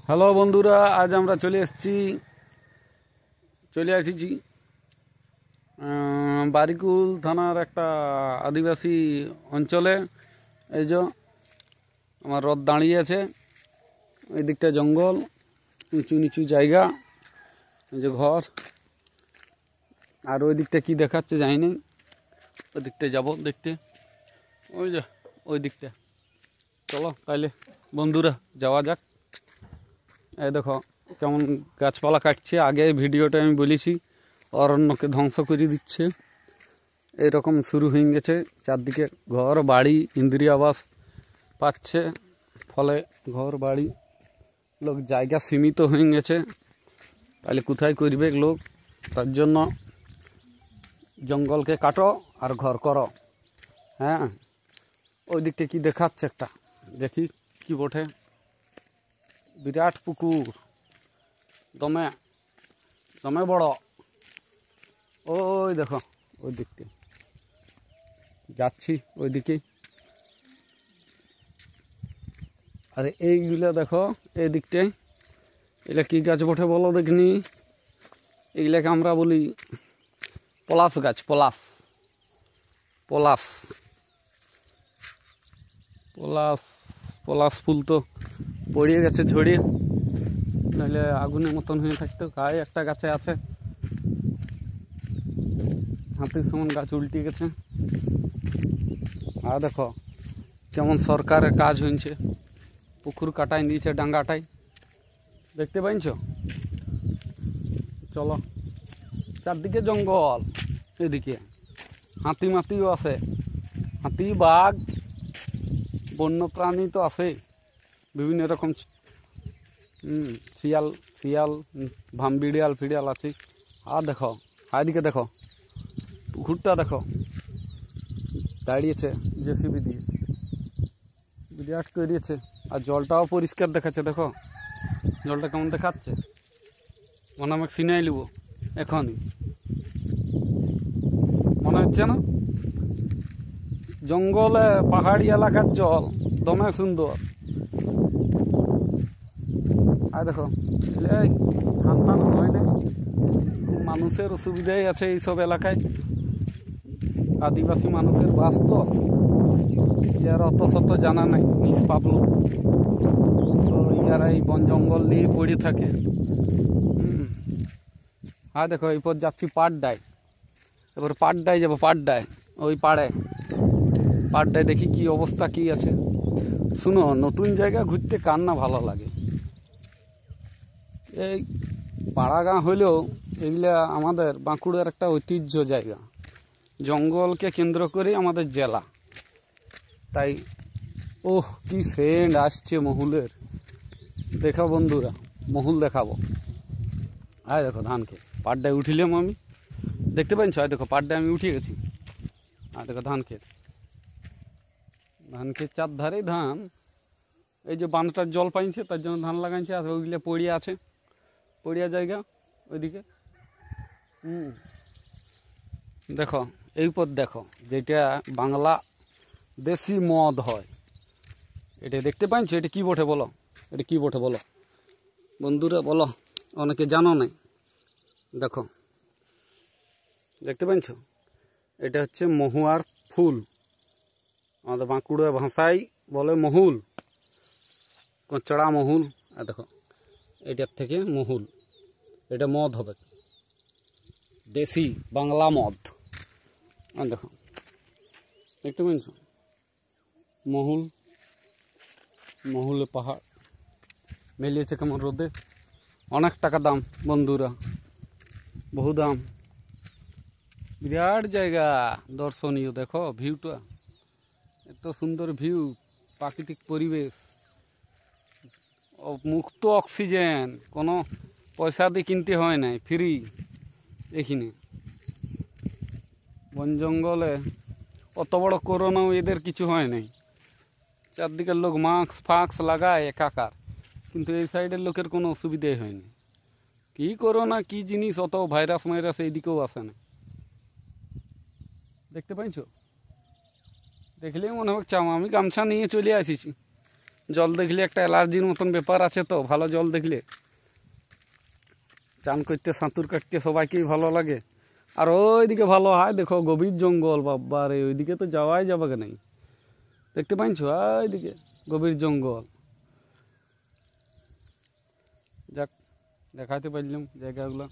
Hello বন্ধুরা, আজ আমরা চলে এসেছি বারিকুল থানার একটা আদিবাসী অঞ্চলে। এই যে আমার রথ দাঁড়িয়ে আছে, এই দিকটা জঙ্গল, নিচু নিচু জায়গা, এই যে ঘর। আর ওই দিকটা কি দেখাচ্ছে জানি না, ওই দিকটা যাবো দেখতে, ওই যে ওই দিকটা। চলো তাইলে বন্ধুরা যাওয়া যাক। এই দেখো কেমন গাছপালা কাটছে। আগে ভিডিওটা আমি বলেছি অরণ্যকে ধ্বংস করে দিচ্ছে, এরকম শুরু হয়ে গেছে। চারদিকে ঘর বাড়ি, ইন্দ্রিয় আবাস পাচ্ছে, ফলে ঘর বাড়ি লোক জায়গা সীমিত হয়ে গেছে। তাহলে কোথায় করবে লোক? তার জন্য জঙ্গলকে কাটো আর ঘর করো। হ্যাঁ, ওই দিকটা কি দেখাচ্ছে একটা, দেখি কি বটে। বিরাট পুকুর, দমে দমে বড়। ওই দেখো ওই দিকটা যাচ্ছি, ওই দিকে। আর এইগুলা দেখো এই দিকটায়, এগুলা কি গাছ বটে বলো দেখিনি? এগুলাকে আমরা বলি পলাশ গাছ। পলাশ পলাশ পলাশ পলাশ ফুল তো পড়িয়ে গেছে ঝরিয়ে, নাহলে আগুনের মতন হয়ে থাকতো। গায়ে একটা গাছে আছে, হাতির সমান গাছ উল্টে গেছে। আর দেখো কেমন সরকারের কাজ হয়েছে, পুকুর কাটাই দিয়েছে, ডাঙ্গাটাই, দেখতে পাইছ? চলো, চারদিকে জঙ্গল, এদিকে হাতি মাতিও আছে, হাতি বাঘ বন্য প্রাণী তো আছে বিভিন্ন রকম। শিয়াল শিয়াল বিড়াল ফিড়াল আছে। আর দেখো এদিকে দেখো, পুকুরটা দেখো দাঁড়িয়েছে জেসিবি দিয়ে, বিরাট করিয়েছে। আর জলটাও পরিষ্কার দেখাচ্ছে, দেখো জলটা কেমন দেখাচ্ছে। মনে আমাকে সিনাই লিব এখনই, মনে হচ্ছে না? জঙ্গলে পাহাড়ি এলাকার জল দমে সুন্দর। আর দেখো এই ধান টান হয় না, মানুষের অসুবিধাই আছে এইসব এলাকায়। আদিবাসী মানুষের বাস তো, ইয়ার অত শত জানা নাই, নিষ্পাবলো তো ইয়ারা এই বন জঙ্গল নিয়ে পড়ে থাকে। আর দেখো এরপর যাচ্ছি পাড্ডায়, এবার পাড্ডায় যাবো। পাড্ডায় ওই পাড়ডায় দেখি কি অবস্থা কি আছে। শুনো, নতুন জায়গা ঘুরতে কার না ভালো লাগে? এই পাড়া গাঁ হইলেও এগুলা আমাদের বাঁকুড়ার একটা ঐতিহ্য জায়গা, জঙ্গলকে কেন্দ্র করে আমাদের জেলা। তাই ওহ কি সেন্ট আসছে মহুলের। দেখো বন্ধুরা, মহুল দেখাবো। আয় দেখো ধান খেত, পাড়ডায় উঠিলাম আমি, দেখতে পাচ্ছ? আয় দেখো পাড়ডায় আমি উঠে গেছি। আর দেখো ধান খেত চারধারেই ধান। এই যে বাঁধটার জল পাইছে তার জন্য ধান লাগাইছে। আর ওইগুলো পড়িয়া আছে, পড়িয়া জায়গা ওইদিকে। দেখো এই পথ দেখো, যেটা বাংলা দেশি মদ হয়, এটা দেখতে পাইছো? এটা কি বটে বলো? এটা কি বটে বলো বন্ধুরা, বলো, অনেকে জানো নাই। দেখো দেখতে পাইছো? এটা হচ্ছে মহুয়ার ফুল, আমাদের বাঁকুড়া ভাষায় বলে মহুল, কচড়া মহুল। আর দেখো এটার থেকে মহুল, এটা মদ হবে, দেশি বাংলা মদ। আর দেখো দেখতে পাচ্ছ মহুলে পাহাড় মেলিয়েছে কেমন রোদে। অনেক টাকা দাম বন্ধুরা, বহু দাম। বিরাট জায়গা দর্শনীয়, দেখো ভিউটা, এত সুন্দর ভিউ, প্রাকৃতিক পরিবেশ, মুক্ত অক্সিজেন, কোনো পয়সা দিয়ে কিনতে হয় নাই, ফ্রি এখানে। বন জঙ্গলে অত বড় করোনাও এদের কিছু হয় নাই। চারদিকের লোক মাস্ক লাগায় একাকার, কিন্তু এই সাইডের লোকের কোনো অসুবিধাই হয়নি। কি করোনা কি জিনিস, অত ভাইরাস এইদিকেও আসে না। দেখতে পাইছো? দেখলেই মনে হোক চাও। আমি গামছা নিয়ে চলে আসিছি, জল দেখলে একটা অ্যালার্জির মতন ব্যাপার আছে, তো ভালো জল দেখলে চান করতে সাঁতুর কাটতে সবাইকেই ভালো লাগে। আর ওইদিকে ভালো হয়, দেখো গভীর জঙ্গল, বাবারে ওইদিকে তো যাওয়াই যাবে নাই, দেখতে পাইছো ওইদিকে গভীর জঙ্গল। যাক, দেখাতে পারলাম জায়গাগুলো।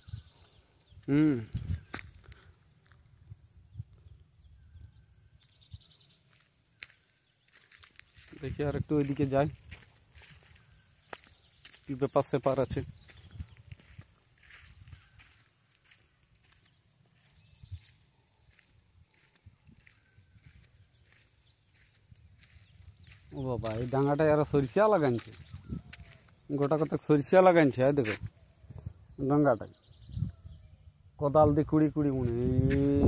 দেখি আর একটু ওইদিকে যাই, কি ব্যাপার সেপার আছে। ও বাবা, এই ডাঙাটায় আরো সরিষা লাগাইছে, গোটা কতক সরিষা লাগাইছে। এই দেখো ডাঙ্গাটায় কোদাল দিয়ে কুড়ি কুড়ি মনে,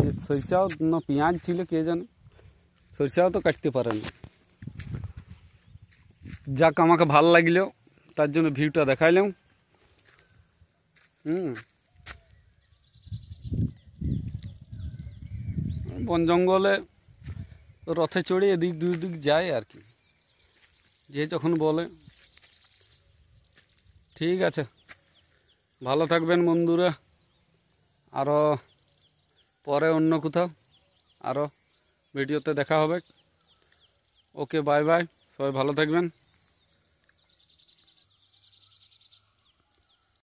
এই সরিষাও না পেঁয়াজ ছিল কে জানে, সরিষাও তো কাটতে পারে না। যাক, আমাকে ভাল লাগলো, তার জন্য ভিউটা দেখাইলাম। বন জঙ্গলে রথে চড়ে এদিক দুই দিক যায় আর কি, যে যখন বলে। ঠিক আছে, ভালো থাকবেন বন্ধুরা, আরও পরে অন্য কোথাও আরও ভিডিওতে দেখা হবে। ওকে, বাই বাই, সবাই ভালো থাকবেন।